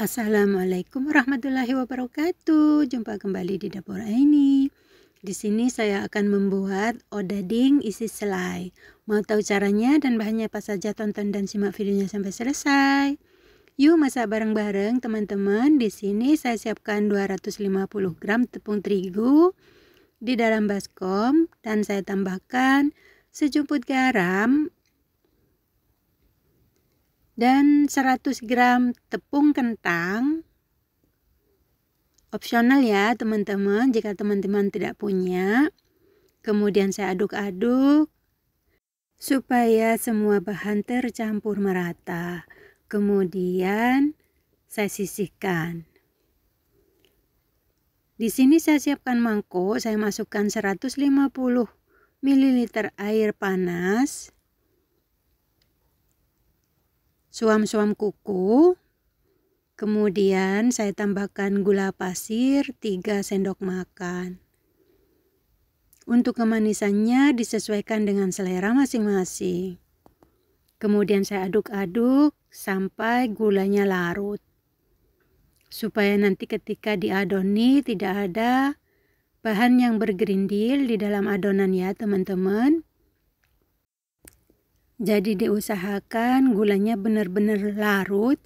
Assalamualaikum warahmatullahi wabarakatuh. Jumpa kembali di dapur Aini. Di sini saya akan membuat odading isi selai. Mau tahu caranya dan bahannya apa saja? Tonton dan simak videonya sampai selesai. Yuk masak bareng-bareng teman-teman. Di sini saya siapkan 250 gram tepung terigu di dalam baskom dan saya tambahkan sejumput garam dan 100 gram tepung kentang. Opsional ya teman-teman jika teman-teman tidak punya. Kemudian saya aduk-aduk supaya semua bahan tercampur merata. Kemudian saya sisihkan. Di sini saya siapkan mangkok, saya masukkan 150 ml air panas. Suam-suam kuku. Kemudian saya tambahkan gula pasir 3 sendok makan. Untuk kemanisannya disesuaikan dengan selera masing-masing. Kemudian saya aduk-aduk sampai gulanya larut. Supaya nanti ketika diadoni tidak ada bahan yang bergerindil di dalam adonan ya teman-teman. Jadi diusahakan gulanya benar-benar larut.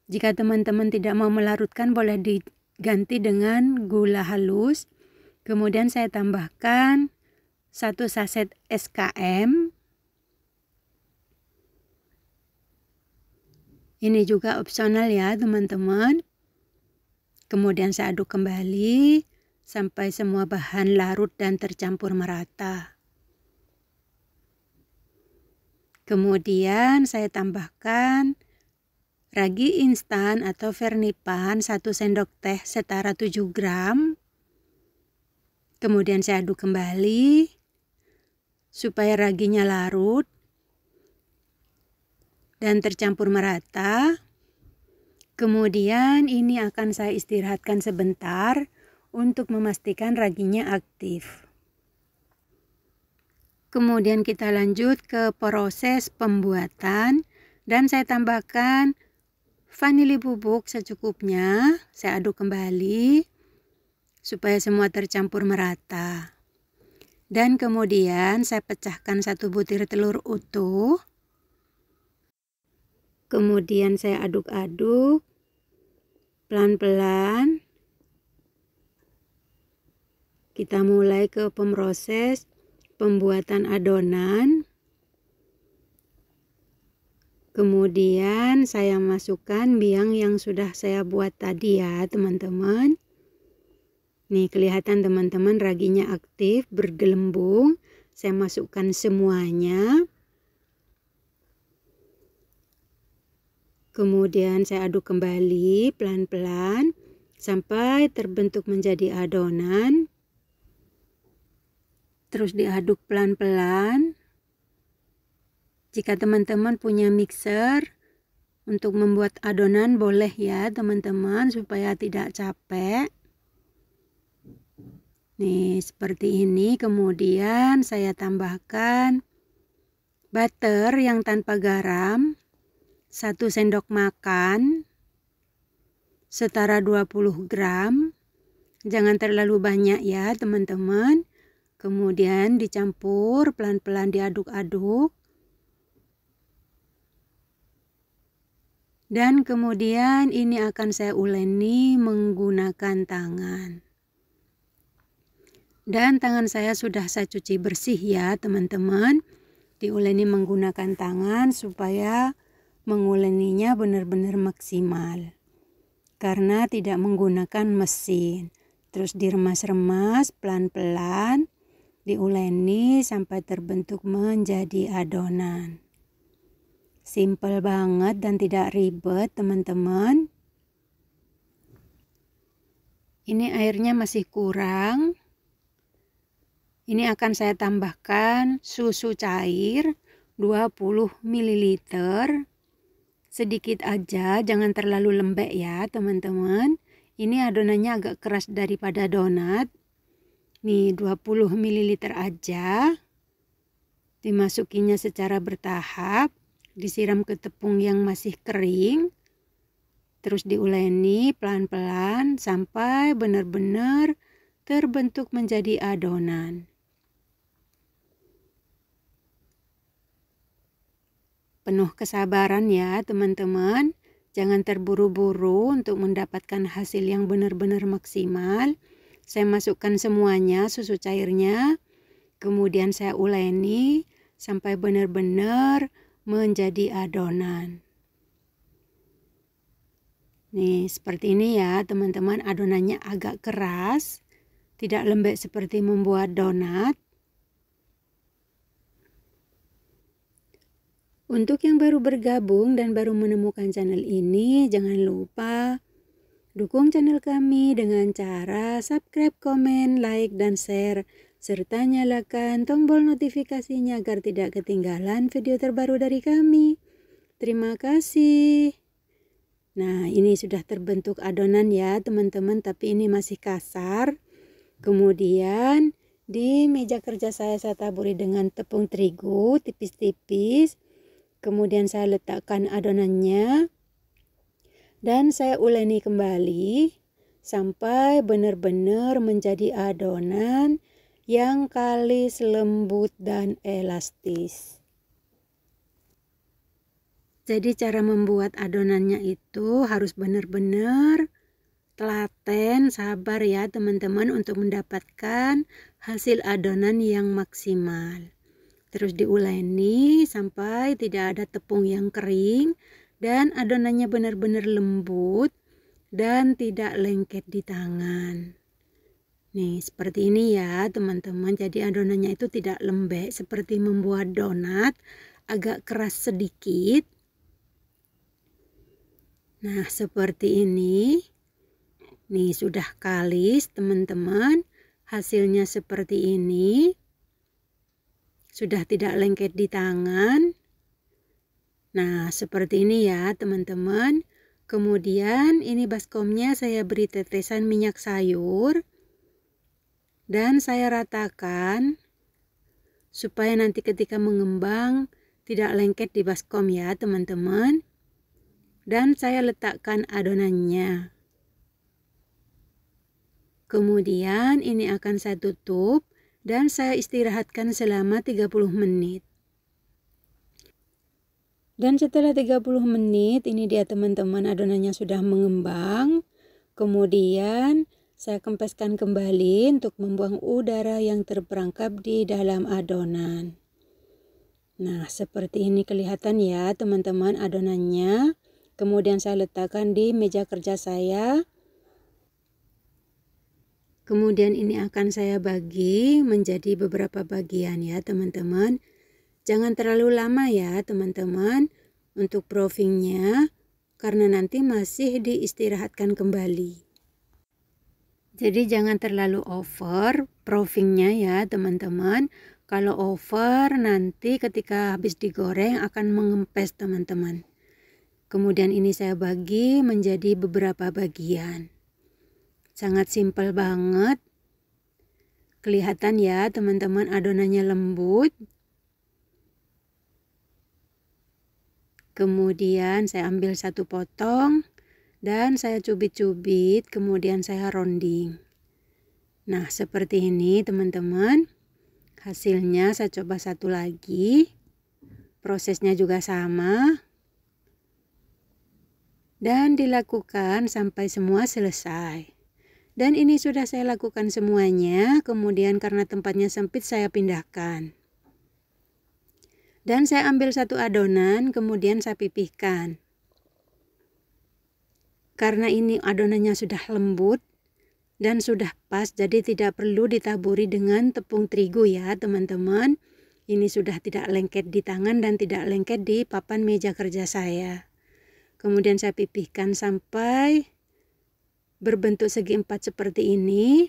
Jika teman-teman tidak mau melarutkan boleh diganti dengan gula halus. Kemudian saya tambahkan 1 saset SKM. Ini juga opsional ya teman-teman. Kemudian saya aduk kembali sampai semua bahan larut dan tercampur merata. Kemudian saya tambahkan ragi instan atau vernipan 1 sendok teh setara 7 gram. Kemudian saya aduk kembali supaya raginya larut dan tercampur merata. Kemudian ini akan saya istirahatkan sebentar untuk memastikan raginya aktif. Kemudian kita lanjut ke proses pembuatan dan saya tambahkan vanili bubuk secukupnya. Saya aduk kembali supaya semua tercampur merata. Dan kemudian saya pecahkan 1 butir telur utuh. Kemudian saya aduk-aduk pelan-pelan. Kita mulai ke proses pembuatan adonan. Kemudian saya masukkan biang yang sudah saya buat tadi ya teman-teman. Nih kelihatan teman-teman raginya aktif bergelembung. Saya masukkan semuanya. Kemudian saya aduk kembali pelan-pelan sampai terbentuk menjadi adonan. Terus diaduk pelan-pelan. Jika teman-teman punya mixer untuk membuat adonan boleh ya teman-teman supaya tidak capek. Nih seperti ini. Kemudian saya tambahkan butter yang tanpa garam 1 sendok makan setara 20 gram. Jangan terlalu banyak ya teman-teman. Kemudian dicampur pelan-pelan diaduk-aduk. Dan kemudian ini akan saya uleni menggunakan tangan. Dan tangan saya sudah saya cuci bersih ya teman-teman. Diuleni menggunakan tangan supaya menguleninya benar-benar maksimal. Karena tidak menggunakan mesin. Terus diremas-remas pelan-pelan. Diuleni sampai terbentuk menjadi adonan. Simple banget dan tidak ribet teman-teman. Ini airnya masih kurang. Ini akan saya tambahkan susu cair 20 ml. Sedikit aja, jangan terlalu lembek ya teman-teman. Ini adonannya agak keras daripada donat. Nih 20 ml aja. Dimasukinya secara bertahap. Disiram ke tepung yang masih kering. Terus diuleni pelan-pelan sampai benar-benar terbentuk menjadi adonan. Penuh kesabaran ya teman-teman. Jangan terburu-buru untuk mendapatkan hasil yang benar-benar maksimal. Saya masukkan semuanya susu cairnya. Kemudian saya uleni sampai benar-benar menjadi adonan. Nih, seperti ini ya teman-teman, adonannya agak keras, tidak lembek seperti membuat donat. Untuk yang baru bergabung dan baru menemukan channel ini, jangan lupa dukung channel kami dengan cara subscribe, komen, like, dan share, serta nyalakan tombol notifikasinya agar tidak ketinggalan video terbaru dari kami. Terima kasih. Nah, ini sudah terbentuk adonan ya teman-teman, tapi ini masih kasar. Kemudian di meja kerja saya taburi dengan tepung terigu tipis-tipis. Kemudian saya letakkan adonannya dan saya uleni kembali sampai benar-benar menjadi adonan yang kalis, lembut, dan elastis. Jadi cara membuat adonannya itu harus benar-benar telaten, sabar ya teman-teman untuk mendapatkan hasil adonan yang maksimal. Terus diuleni sampai tidak ada tepung yang kering dan adonannya benar-benar lembut dan tidak lengket di tangan. Nih seperti ini ya teman-teman. Jadi adonannya itu tidak lembek seperti membuat donat, agak keras sedikit. Nah seperti ini. Nih sudah kalis teman-teman. Hasilnya seperti ini. Sudah tidak lengket di tangan. Nah seperti ini ya teman-teman. Kemudian ini baskomnya saya beri tetesan minyak sayur. Dan saya ratakan. Supaya nanti ketika mengembang tidak lengket di baskom ya teman-teman. Dan saya letakkan adonannya. Kemudian ini akan saya tutup dan saya istirahatkan selama 30 menit. Dan setelah 30 menit ini dia teman-teman, adonannya sudah mengembang. Kemudian saya kempeskan kembali untuk membuang udara yang terperangkap di dalam adonan. Nah seperti ini kelihatan ya teman-teman adonannya. Kemudian saya letakkan di meja kerja saya. Kemudian ini akan saya bagi menjadi beberapa bagian ya teman-teman. Jangan terlalu lama ya teman-teman untuk proofingnya. Karena nanti masih diistirahatkan kembali. Jadi jangan terlalu over proofingnya ya teman-teman. Kalau over nanti ketika habis digoreng akan mengempes teman-teman. Kemudian ini saya bagi menjadi beberapa bagian. Sangat simpel banget. Kelihatan ya teman-teman adonannya lembut. Kemudian saya ambil satu potong dan saya cubit-cubit, kemudian saya rounding. Nah seperti ini teman-teman. Hasilnya saya coba satu lagi. Prosesnya juga sama. Dan dilakukan sampai semua selesai. Dan ini sudah saya lakukan semuanya. Kemudian karena tempatnya sempit saya pindahkan. Dan saya ambil satu adonan. Kemudian saya pipihkan. Karena ini adonannya sudah lembut. Dan sudah pas. Jadi tidak perlu ditaburi dengan tepung terigu ya teman-teman. Ini sudah tidak lengket di tangan dan tidak lengket di papan meja kerja saya. Kemudian saya pipihkan sampai berbentuk segi empat seperti ini.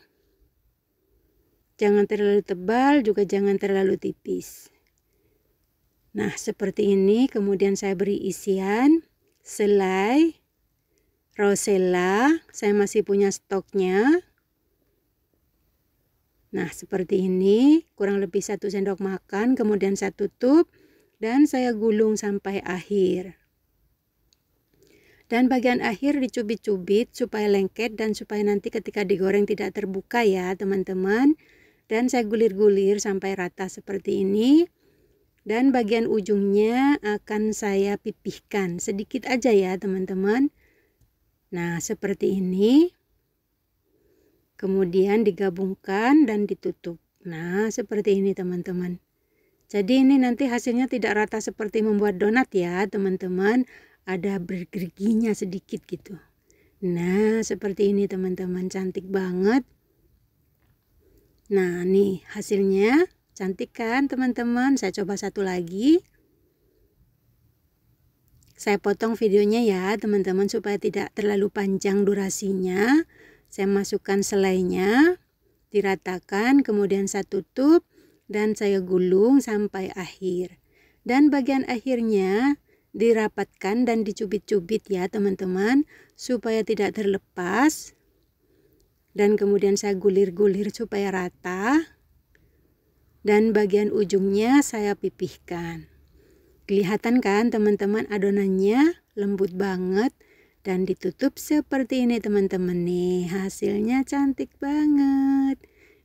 Jangan terlalu tebal, juga jangan terlalu tipis. Nah, seperti ini. Kemudian saya beri isian selai, rosella. Saya masih punya stoknya. Nah, seperti ini. Kurang lebih 1 sendok makan. Kemudian saya tutup dan saya gulung sampai akhir. Dan bagian akhir dicubit-cubit supaya lengket dan supaya nanti ketika digoreng tidak terbuka ya teman-teman. Dan saya gulir-gulir sampai rata seperti ini. Dan bagian ujungnya akan saya pipihkan sedikit aja ya teman-teman. Nah seperti ini. Kemudian digabungkan dan ditutup. Nah seperti ini teman-teman. Jadi ini nanti hasilnya tidak rata seperti membuat donat ya teman-teman. Ada bergeriginya sedikit gitu. Nah seperti ini teman-teman, cantik banget. Nah nih hasilnya cantik kan teman-teman. Saya coba satu lagi. Saya potong videonya ya teman-teman supaya tidak terlalu panjang durasinya. Saya masukkan selainya, diratakan, kemudian saya tutup dan saya gulung sampai akhir. Dan bagian akhirnya dirapatkan dan dicubit-cubit ya teman-teman supaya tidak terlepas. Dan kemudian saya gulir-gulir supaya rata. Dan bagian ujungnya saya pipihkan. Kelihatan kan teman-teman adonannya lembut banget. Dan ditutup seperti ini teman-teman nih. Hasilnya cantik banget.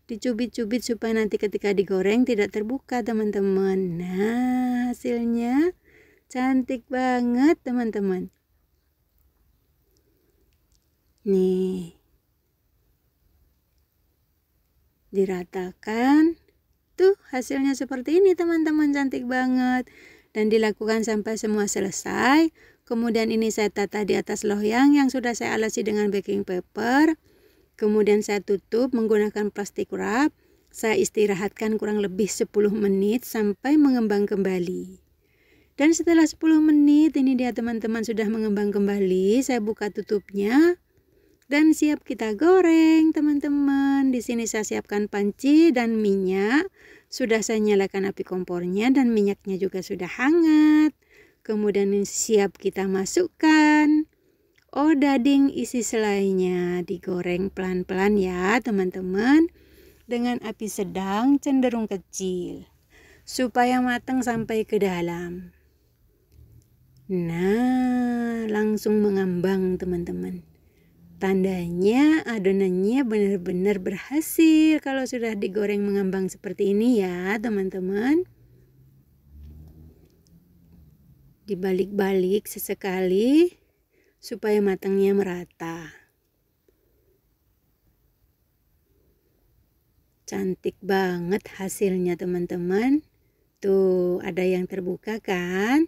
Dicubit-cubit supaya nanti ketika digoreng tidak terbuka teman-teman. Nah hasilnya cantik banget teman-teman. Nih. Diratakan. Tuh hasilnya seperti ini teman-teman, cantik banget. Dan dilakukan sampai semua selesai. Kemudian ini saya tata di atas loyang yang sudah saya alasi dengan baking paper. Kemudian saya tutup menggunakan plastik wrap. Saya istirahatkan kurang lebih 10 menit sampai mengembang kembali. Dan setelah 10 menit ini dia teman-teman sudah mengembang kembali. Saya buka tutupnya dan siap kita goreng teman-teman. Di sini saya siapkan panci dan minyak. Sudah saya nyalakan api kompornya dan minyaknya juga sudah hangat. Kemudian siap kita masukkan odading isi selainya. Digoreng pelan-pelan ya teman-teman. Dengan api sedang cenderung kecil. Supaya matang sampai ke dalam. Nah, langsung mengambang teman-teman. Tandanya adonannya benar-benar berhasil kalau sudah digoreng mengambang seperti ini ya teman-teman. Dibalik-balik sesekali supaya matangnya merata. Cantik banget hasilnya teman-teman. Tuh ada yang terbuka kan?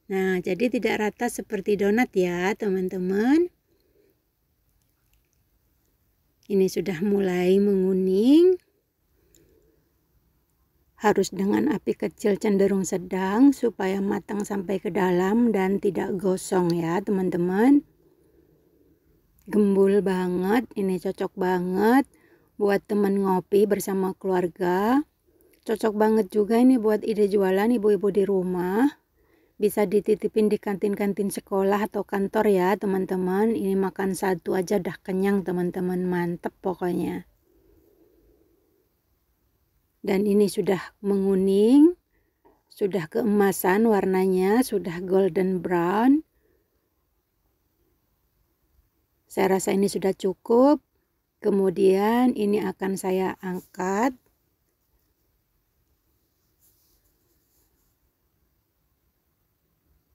Nah, jadi tidak rata seperti donat ya, teman-teman. Ini sudah mulai menguning. Harus dengan api kecil cenderung sedang supaya matang sampai ke dalam dan tidak gosong ya, teman-teman. Gembul banget, ini cocok banget buat teman ngopi bersama keluarga. Cocok banget juga ini buat ide jualan ibu-ibu di rumah. Bisa dititipin di kantin-kantin sekolah atau kantor ya teman-teman. Ini makan satu aja dah kenyang teman-teman. Mantep pokoknya. Dan ini sudah menguning. Sudah keemasan warnanya. Sudah golden brown. Saya rasa ini sudah cukup. Kemudian ini akan saya angkat.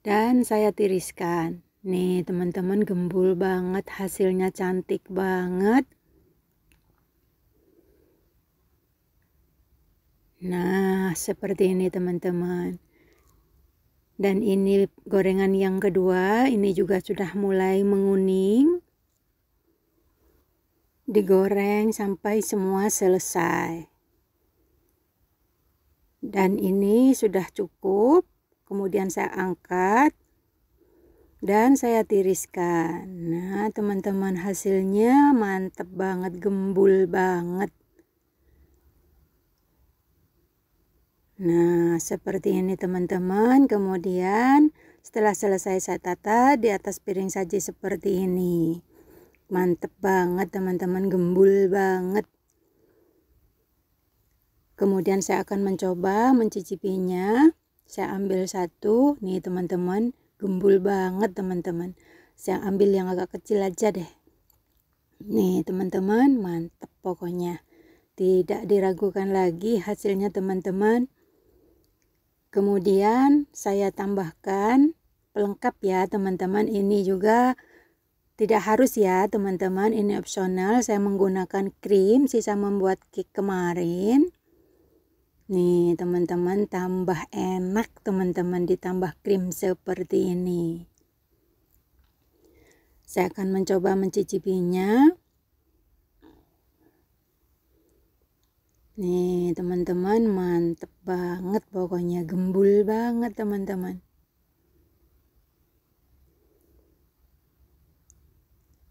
Dan saya tiriskan. Nih teman-teman, gembul banget, hasilnya cantik banget. Nah seperti ini teman-teman. Dan ini gorengan yang kedua, ini juga sudah mulai menguning. Digoreng sampai semua selesai. Dan ini sudah cukup. Kemudian saya angkat dan saya tiriskan. Nah teman-teman, hasilnya mantep banget, gembul banget. Nah seperti ini teman-teman. Kemudian setelah selesai saya tata di atas piring saji seperti ini. Mantep banget teman-teman, gembul banget. Kemudian saya akan mencoba mencicipinya. Saya ambil satu, nih teman-teman, gembul banget teman-teman. Saya ambil yang agak kecil aja deh. Nih teman-teman, mantap pokoknya. Tidak diragukan lagi hasilnya teman-teman. Kemudian saya tambahkan pelengkap ya teman-teman. Ini juga tidak harus ya teman-teman, ini opsional. Saya menggunakan krim sisa membuat cake kemarin. Nih teman-teman, tambah enak teman-teman ditambah krim seperti ini. Saya akan mencoba mencicipinya. Nih teman-teman, mantep banget pokoknya, gembul banget teman-teman.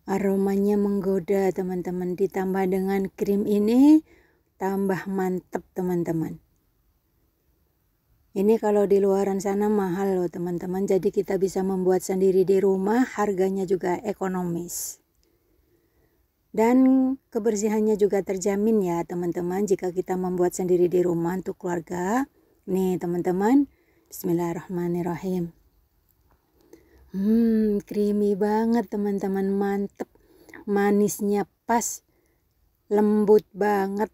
Aromanya menggoda teman-teman, ditambah dengan krim ini tambah mantep teman-teman. Ini kalau di luaran sana mahal loh teman-teman, jadi kita bisa membuat sendiri di rumah, harganya juga ekonomis. Dan kebersihannya juga terjamin ya teman-teman jika kita membuat sendiri di rumah untuk keluarga. Nih teman-teman, bismillahirrahmanirrahim. Creamy banget teman-teman, mantep. Manisnya pas, lembut banget.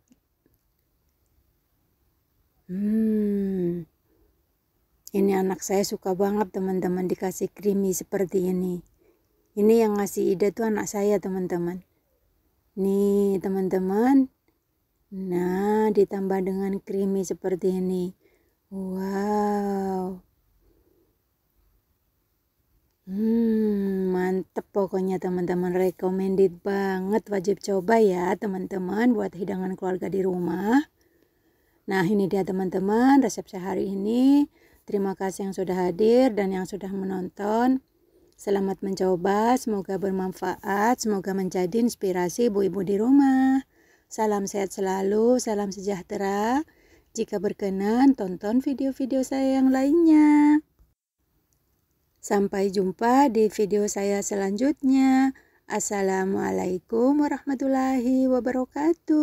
Ini anak saya suka banget teman-teman dikasih creamy seperti ini. Ini yang ngasih ide tuh anak saya teman-teman. Nih teman-teman. Nah, ditambah dengan creamy seperti ini. Wow. Mantep pokoknya teman-teman, recommended banget, wajib coba ya teman-teman buat hidangan keluarga di rumah. Nah ini dia teman-teman resep saya hari ini. Terima kasih yang sudah hadir dan yang sudah menonton. Selamat mencoba, semoga bermanfaat, semoga menjadi inspirasi ibu-ibu di rumah. Salam sehat selalu, salam sejahtera. Jika berkenan, tonton video-video saya yang lainnya. Sampai jumpa di video saya selanjutnya. Assalamualaikum warahmatullahi wabarakatuh.